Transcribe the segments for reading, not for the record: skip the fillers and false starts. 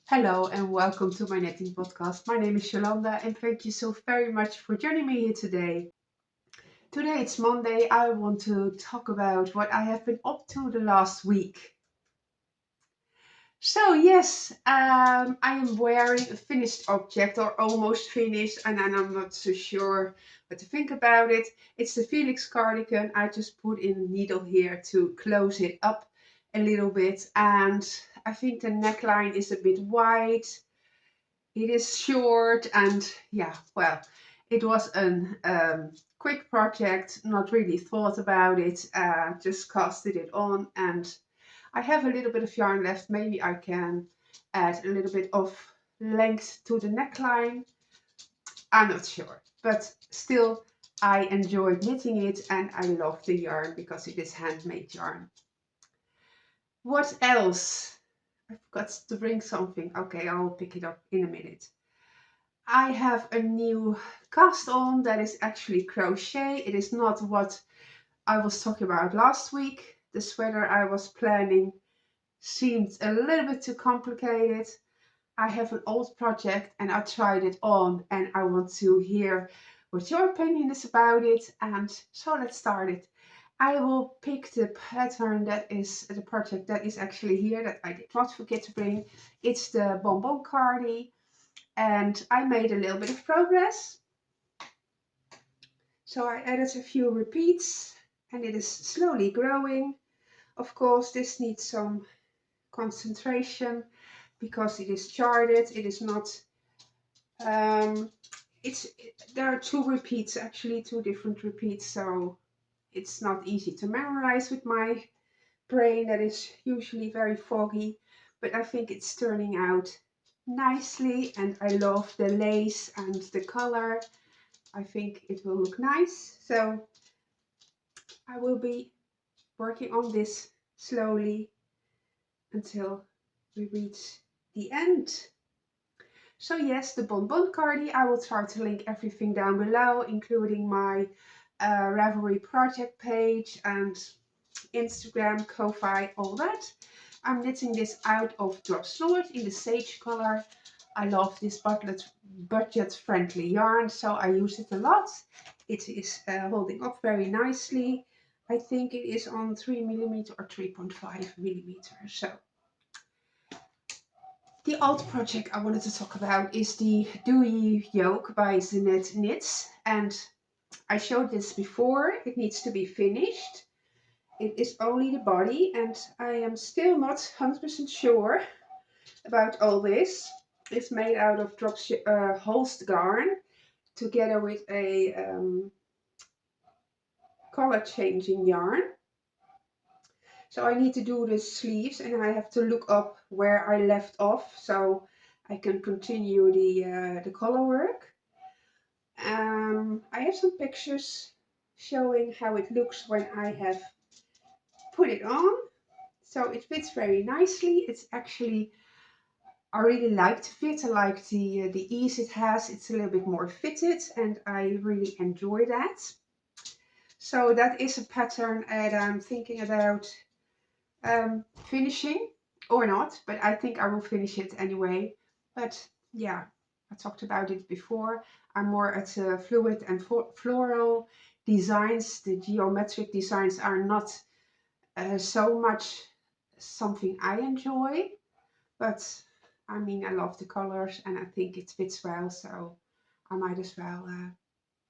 Hello and welcome to my knitting podcast. My name is Jolanda and thank you so very much for joining me here today. Today it's Monday. I want to talk about what I have been up to the last week. So yes, I am wearing a finished object or almost finished and I'm not so sure what to think about it. It's the Felix cardigan. I just put in a needle here to close it up a little bit and I think the neckline is a bit wide. It is short and yeah, well, it was a quick project, not really thought about it, just casted it on and I have a little bit of yarn left. Maybe I can add a little bit of length to the neckline. I'm not sure, but still I enjoyed knitting it and I love the yarn because it is handmade yarn. What else? I forgot to bring something. Okay, I'll pick it up in a minute. I have a new cast on that is actually crochet. It is not what I was talking about last week. The sweater I was planning seemed a little bit too complicated. I have an old project and I tried it on and I want to hear what your opinion is about it. And so let's start it. I will pick the pattern that is the project that is actually here that I did not forget to bring. It's the Bonbon Cardi and I made a little bit of progress. So I added a few repeats and it is slowly growing. Of course, this needs some concentration because it is charted. It is not, there are two repeats, actually two different repeats. So it's not easy to memorize with my brain that is usually very foggy, but I think it's turning out nicely and I love the lace and the color. I think it will look nice. So I will be working on this slowly until we reach the end. So yes, the Bonbon Cardi, I will try to link everything down below, including my Ravelry project page and Instagram, Ko-fi, all that. I'm knitting this out of Drop Sword in the sage color. I love this budget-friendly yarn, so I use it a lot. It is holding up very nicely. I think it is on 3mm or 3.5mm. So the old project I wanted to talk about is the Dewy Yoke by Zenet Knits. And I showed this before. It needs to be finished. It is only the body and I am still not 100% sure about all this. It's made out of Holst yarn together with a color changing yarn. So I need to do the sleeves and I have to look up where I left off so I can continue the color work. I have some pictures showing how it looks when I have put it on. So it fits very nicely. It's actually, I really like the fit. I like the ease it has. It's a little bit more fitted and I really enjoy that. So that is a pattern that I'm thinking about finishing or not, but I think I will finish it anyway. But yeah, I talked about it before. I'm more at fluid and floral designs. The geometric designs are not so much something I enjoy, but I mean, I love the colors and I think it fits well, so I might as well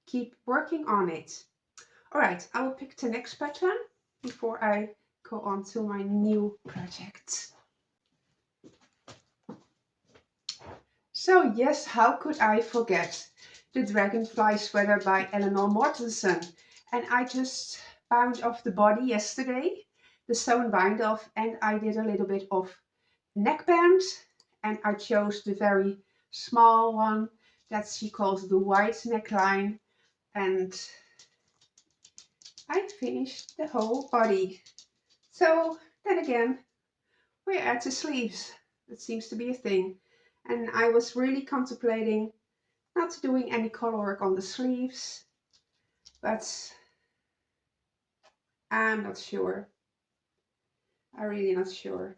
keep working on it. All right, I will pick the next pattern before I go on to my new project. So yes, how could I forget the Dragonfly sweater by Eleanor Mortensen? And I just bound off the body yesterday, the sewn bind off, and I did a little bit of neckband, and I chose the very small one that she calls the white neckline, and I finished the whole body. So then again, we're at the sleeves. That seems to be a thing. And I was really contemplating not doing any color work on the sleeves, but I'm not sure. I'm really not sure.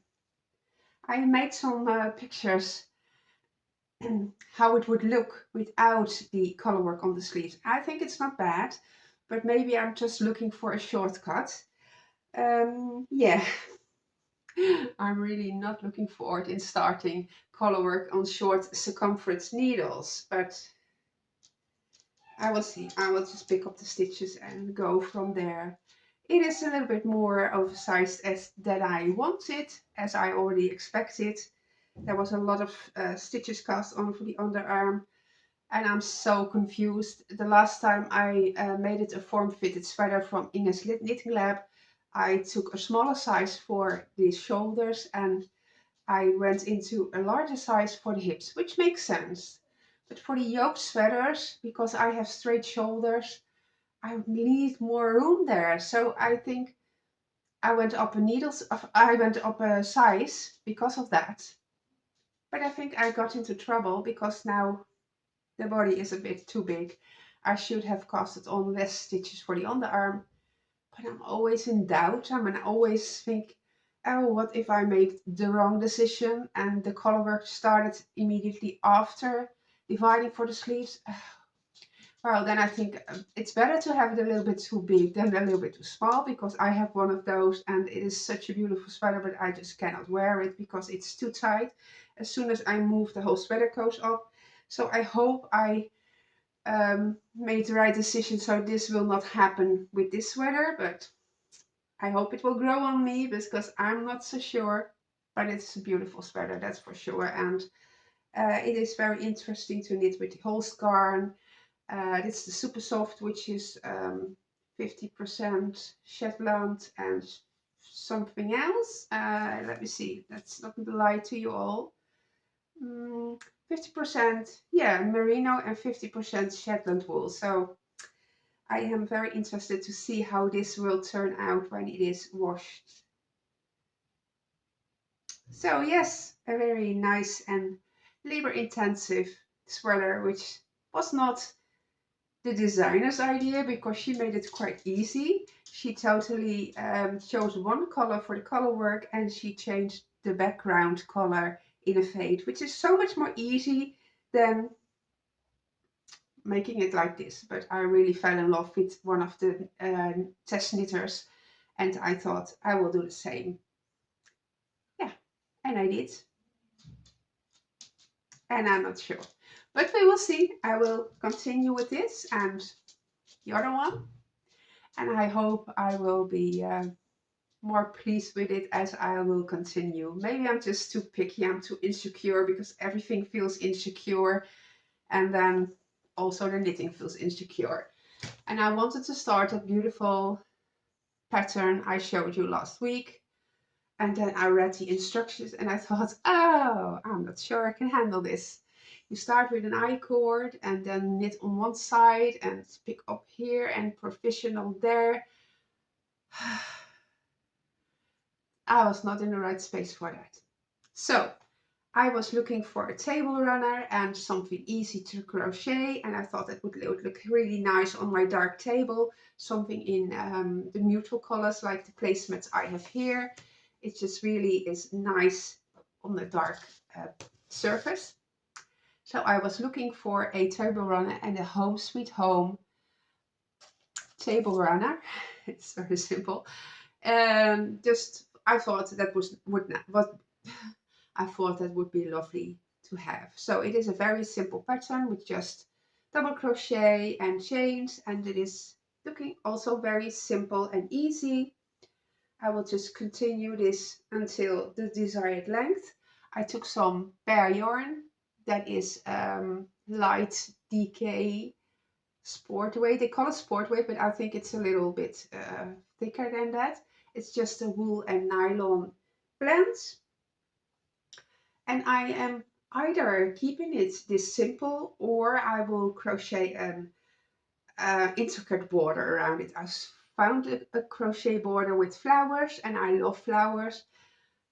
I made some pictures how it would look without the color work on the sleeves. I think it's not bad, but maybe I'm just looking for a shortcut. Yeah, I'm really not looking forward in starting color work on short circumference needles, but I will see. I will just pick up the stitches and go from there. It is a little bit more oversized as that I wanted, as I already expected. There was a lot of stitches cast on for the underarm, and I'm so confused. The last time I made it a form-fitted sweater from Inge's Knitting Lab, I took a smaller size for the shoulders and I went into a larger size for the hips, which makes sense. But for the yoke sweaters, because I have straight shoulders, I need more room there. So I think I went up a I went up a size because of that. But I think I got into trouble because now the body is a bit too big. I should have casted on less stitches for the underarm, but I'm always in doubt. I always think, oh, what if I made the wrong decision and the color work started immediately after dividing for the sleeves? Well, then I think it's better to have it a little bit too big than a little bit too small, because I have one of those and it is such a beautiful sweater, but I just cannot wear it because it's too tight. As soon as I move, the whole sweater goes up. So I hope I made the right decision so this will not happen with this sweater, but I hope it will grow on me because I'm not so sure. But it's a beautiful sweater, that's for sure. And it is very interesting to knit with the Holst yarn. It's the super soft, which is 50% Shetland and something else. Let me see, let's not lie to you all. 50%, yeah, merino and 50% Shetland wool. So I am very interested to see how this will turn out when it is washed. So yes, a very nice and labor intensive sweater, which was not the designer's idea because she made it quite easy. She totally chose one color for the color work and she changed the background color in a fade, which is so much more easy than making it like this. But I really fell in love with one of the test knitters and I thought I will do the same. Yeah, and I did. And I'm not sure. But we will see. I will continue with this and the other one. And I hope I will be more pleased with it as I will continue. Maybe I'm just too picky, I'm too insecure because everything feels insecure. And then also the knitting feels insecure. And I wanted to start a beautiful pattern I showed you last week. And then I read the instructions and I thought, oh, I'm not sure I can handle this. You start with an I-cord and then knit on one side and pick up here and professional there. I was not in the right space for that. So I was looking for a table runner and something easy to crochet, and I thought it would look really nice on my dark table, something in the neutral colors like the placemats I have here. It just really is nice on the dark surface. So I was looking for a table runner and a home sweet home table runner. It's very simple. Just I thought that I thought that would be lovely to have. So it is a very simple pattern with just double crochet and chains, and it is looking also very simple and easy. I will just continue this until the desired length. I took some bare yarn that is light DK sport weight. They call it sport weight, but I think it's a little bit thicker than that. It's just a wool and nylon blend. And I am either keeping it this simple or I will crochet an intricate border around it. I found a crochet border with flowers and I love flowers.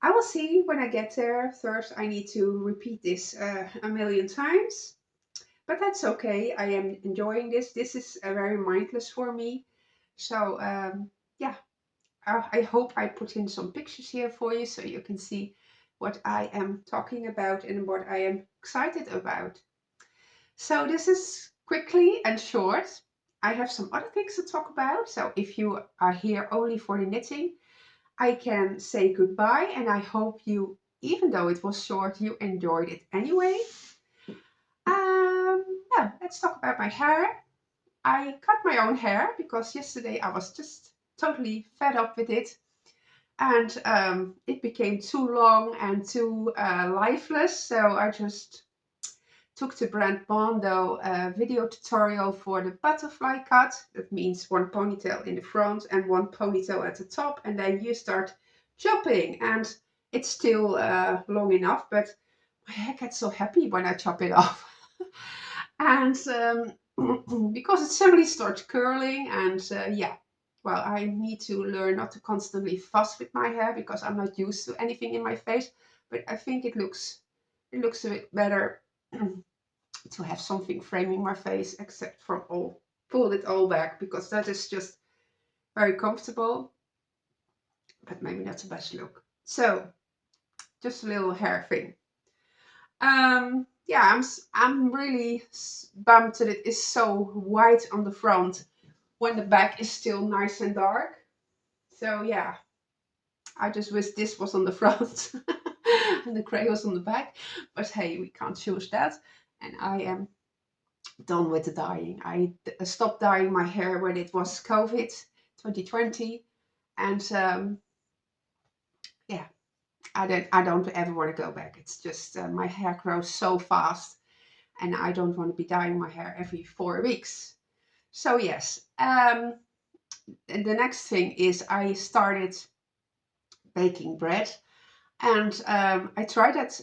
I will see when I get there. First, I need to repeat this a million times, but that's okay. I am enjoying this. This is very mindless for me. So yeah, I hope I put in some pictures here for you so you can see what I am talking about and what I am excited about. So this is quickly and short. I have some other things to talk about. So if you are here only for the knitting, I can say goodbye, and I hope you, even though it was short, you enjoyed it anyway. Yeah, let's talk about my hair. I cut my own hair because yesterday I was just totally fed up with it, and it became too long and too lifeless. So I just took the brand Bondo video tutorial for the butterfly cut. That means one ponytail in the front and one ponytail at the top, and then you start chopping. And it's still long enough, but my hair gets so happy when I chop it off. And because it suddenly starts curling, and yeah, well, I need to learn not to constantly fuss with my hair because I'm not used to anything in my face. But I think it looks a bit better to have something framing my face, except from all pull it all back, because that is just very comfortable, but maybe not the best look. So just a little hair thing. Yeah, I'm really bummed that it is so white on the front when the back is still nice and dark. So yeah, I just wish this was on the front and the gray was on the back. But hey, we can't choose that. And I am done with the dyeing. I stopped dyeing my hair when it was COVID 2020, and yeah, I don't ever want to go back. It's just my hair grows so fast, and I don't want to be dyeing my hair every 4 weeks. So yes, and the next thing is I started baking bread, and I tried that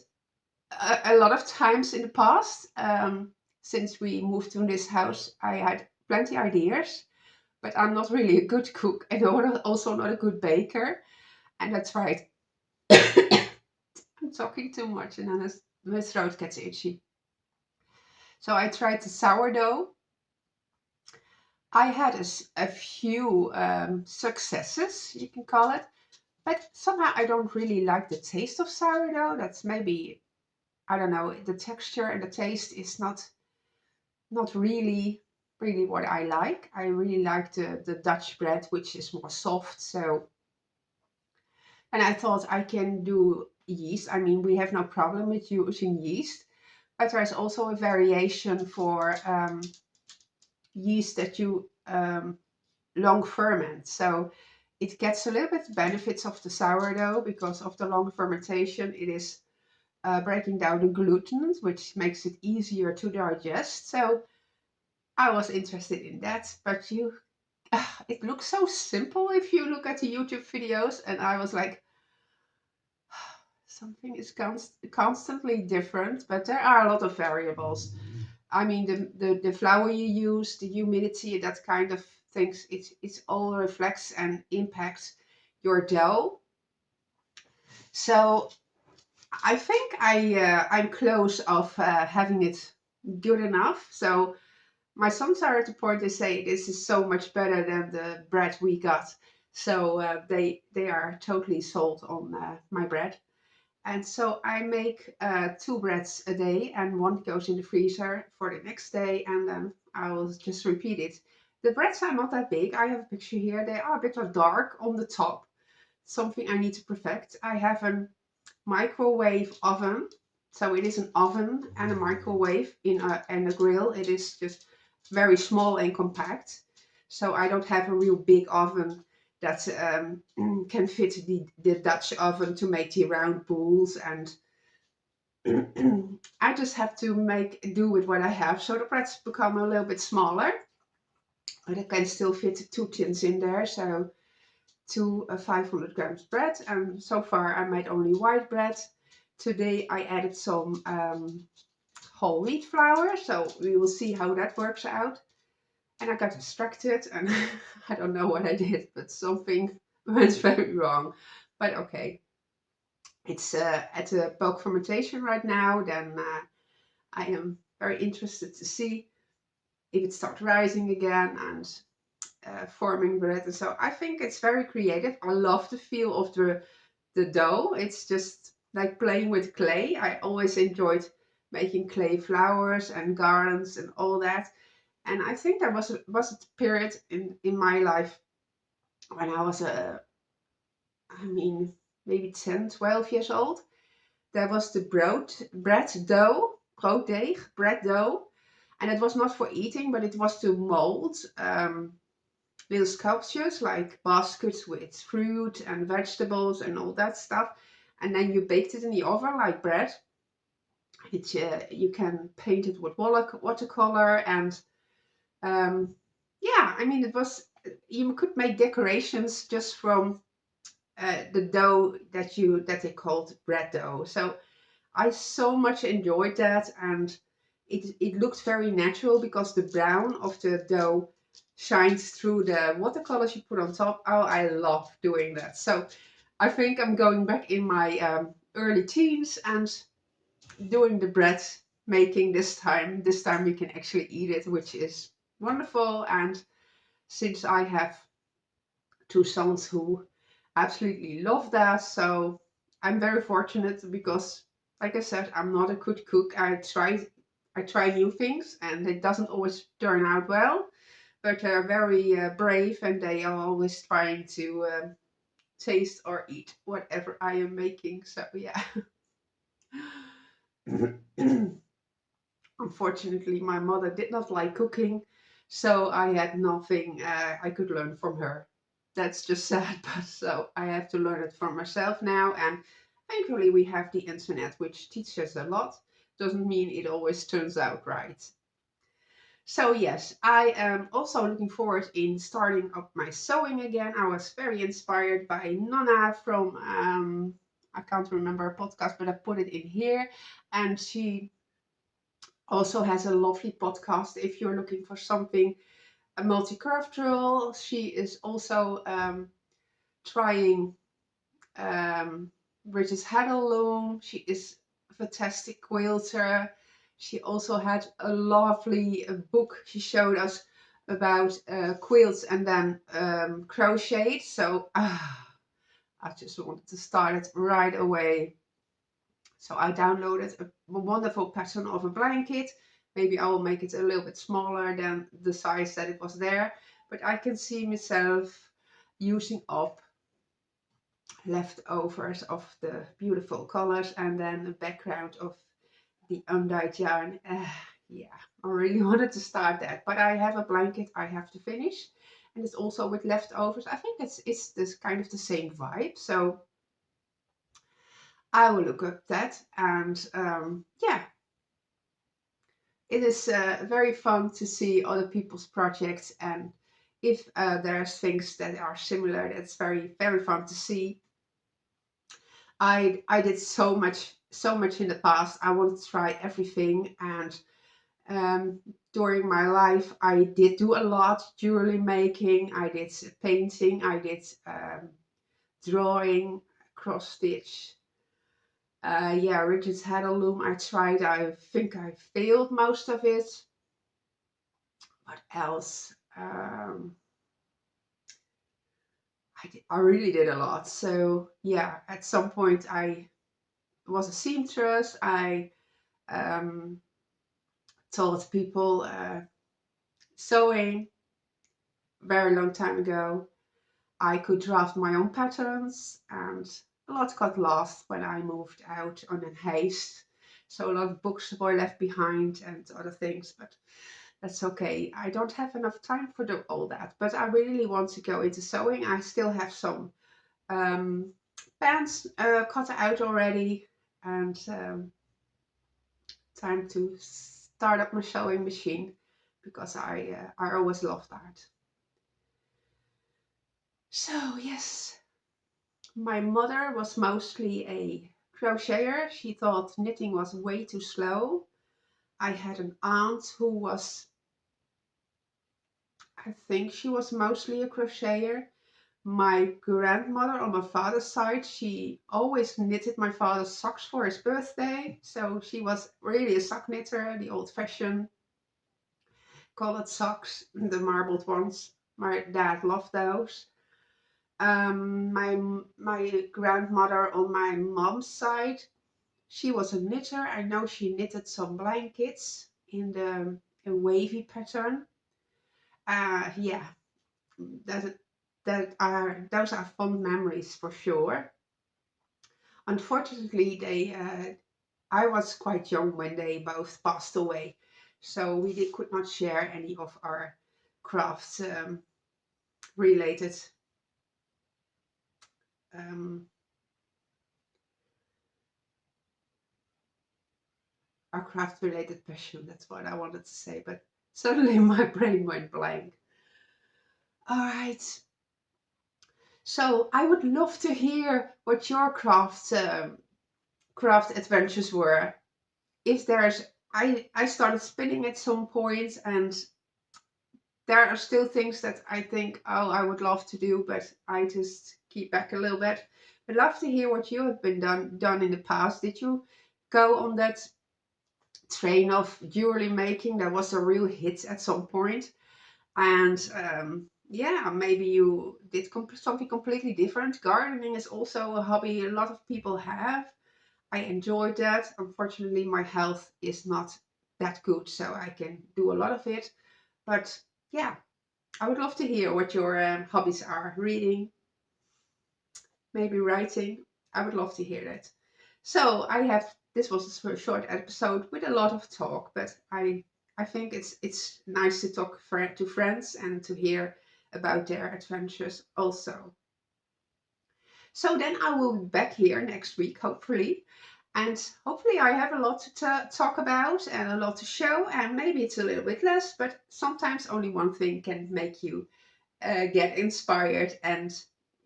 a lot of times in the past. Since we moved to this house, I had plenty ideas, but I'm not really a good cook and also not a good baker. And that's right. I'm talking too much and then my throat gets itchy. So I tried the sourdough. I had a few successes, you can call it, but somehow I don't really like the taste of sourdough. That's maybe, I don't know, the texture and the taste is not really what I like. I really like the Dutch bread, which is more soft. So, and I thought I can do yeast. I mean, we have no problem with using yeast, but there's also a variation for yeast that you long ferment. So it gets a little bit benefits of the sourdough because of the long fermentation. It is breaking down the gluten, which makes it easier to digest. So I was interested in that, but it looks so simple if you look at the YouTube videos, and I was like, something is constantly different, but there are a lot of variables. I mean, the flour you use, the humidity, that kind of things, it all reflects and impacts your dough. So I think I'm close of having it good enough. So my sons are at the point they say this is so much better than the bread we got. So they are totally sold on my bread. And so I make two breads a day, and one goes in the freezer for the next day, and then I will just repeat it. The breads are not that big. I have a picture here. They are a bit of dark on the top. Something I need to perfect. I have a microwave oven. So it is an oven and a microwave and a grill. It is just very small and compact. So I don't have a real big oven that can fit the Dutch oven to make the round balls. And I just have to make do with what I have. So the breads become a little bit smaller, but I can still fit two tins in there. So two 500 grams bread, and so far I made only white bread. Today I added some whole wheat flour, so we will see how that works out. And I got distracted, and I don't know what I did, but something went very wrong. But okay, it's at the bulk fermentation right now. Then I am very interested to see if it starts rising again and forming bread. And so I think it's very creative. I love the feel of the dough. It's just like playing with clay. I always enjoyed making clay flowers and garlands and all that. And I think there was a period in my life when I was I mean, maybe 10, 12 years old. There was the bread dough, brooddeeg, bread dough. And it was not for eating, but it was to mold little sculptures like baskets with fruit and vegetables and all that stuff. And then you baked it in the oven like bread. You can paint it with watercolor and yeah, I mean it was you could make decorations just from the dough that they called bread dough. So I so much enjoyed that, and it looked very natural because the brown of the dough shines through the watercolors you put on top. Oh, I love doing that. So I think I'm going back in my early teens and doing the bread making this time. This time we can actually eat it, which is wonderful. And since I have two sons who absolutely love that, so I'm very fortunate because, like I said, I'm not a good cook. I try new things, and it doesn't always turn out well. But they're very brave, and they are always trying to taste or eat whatever I am making. So yeah. Unfortunately, my mother did not like cooking, so I had nothing I could learn from her. That's just sad, but so I have to learn it for myself now. And thankfully, we have the internet, which teaches a lot. Doesn't mean it always turns out right. So yes, I am also looking forward in starting up my sewing again. I was very inspired by Nonna from I can't remember a podcast, but I put it in here, and she also has a lovely podcast if you're looking for something multicultural. She is also trying British Haddle loom. She is a fantastic quilter. She also had a lovely book she showed us about quilts and then crochet. So I just wanted to start it right away. So I downloaded a wonderful pattern of a blanket. Maybe I will make it a little bit smaller than the size that it was there. But I can see myself using up leftovers of the beautiful colors and then the background of the undyed yarn. Yeah, I really wanted to start that. But I have a blanket I have to finish. And it's also with leftovers. I think it's this kind of the same vibe. So I will look up that, and yeah, it is very fun to see other people's projects, and if there's things that are similar, that's very very fun to see. I did so much in the past. I wanted to try everything, and um, during my life, I did do a lot jewelry making. I did painting. I did drawing, cross stitch. Yeah, Richard's had a loom. I tried. I think I failed most of it. What else? I really did a lot. So yeah, at some point I was a seamstress. I um, taught people sewing very long time ago. I could draft my own patterns, and a lot got lost when I moved out on a haste. So a lot of books were left behind and other things, but that's okay. I don't have enough time for all that, but I really want to go into sewing. I still have some um, pants cut out already, and time to start up my sewing machine because I always loved that. So yes, my mother was mostly a crocheter. She thought knitting was way too slow. I had an aunt who was, I think she was mostly a crocheter. My grandmother on my father's side, she always knitted my father's socks for his birthday. So she was really a sock knitter, the old fashioned colored socks, the marbled ones. My dad loved those. My grandmother on my mom's side, she was a knitter. I know she knitted some blankets in the a wavy pattern. Yeah, that those are fond memories for sure. Unfortunately, they I was quite young when they both passed away, so could not share any of our crafts related um, our craft related passion. That's what I wanted to say, but suddenly my brain went blank. All right. So I would love to hear what your craft adventures were. If there's, I started spinning at some point, and there are still things that I think, oh, I would love to do, but I just keep back a little bit. I'd love to hear what you have been done in the past. Did you go on that train of jewelry making that was a real hit at some point? And yeah, maybe you did something completely different. Gardening is also a hobby a lot of people have. I enjoyed that. Unfortunately, my health is not that good, so I can do a lot of it. But yeah, I would love to hear what your hobbies are. Reading, maybe writing. I would love to hear that. So this was a short episode with a lot of talk, but I think it's nice to talk to friends and to hear about their adventures also. So then I will be back here next week, hopefully. And hopefully I have a lot to talk about and a lot to show, and maybe it's a little bit less, but sometimes only one thing can make you get inspired and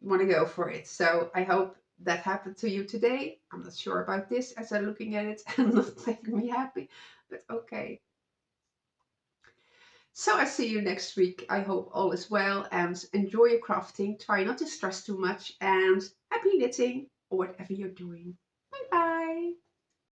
want to go for it. So I hope that happened to you today. I'm not sure about this as I'm looking at it and not making me happy, but okay. So I see you next week. I hope all is well and enjoy your crafting. Try not to stress too much and happy knitting or whatever you're doing.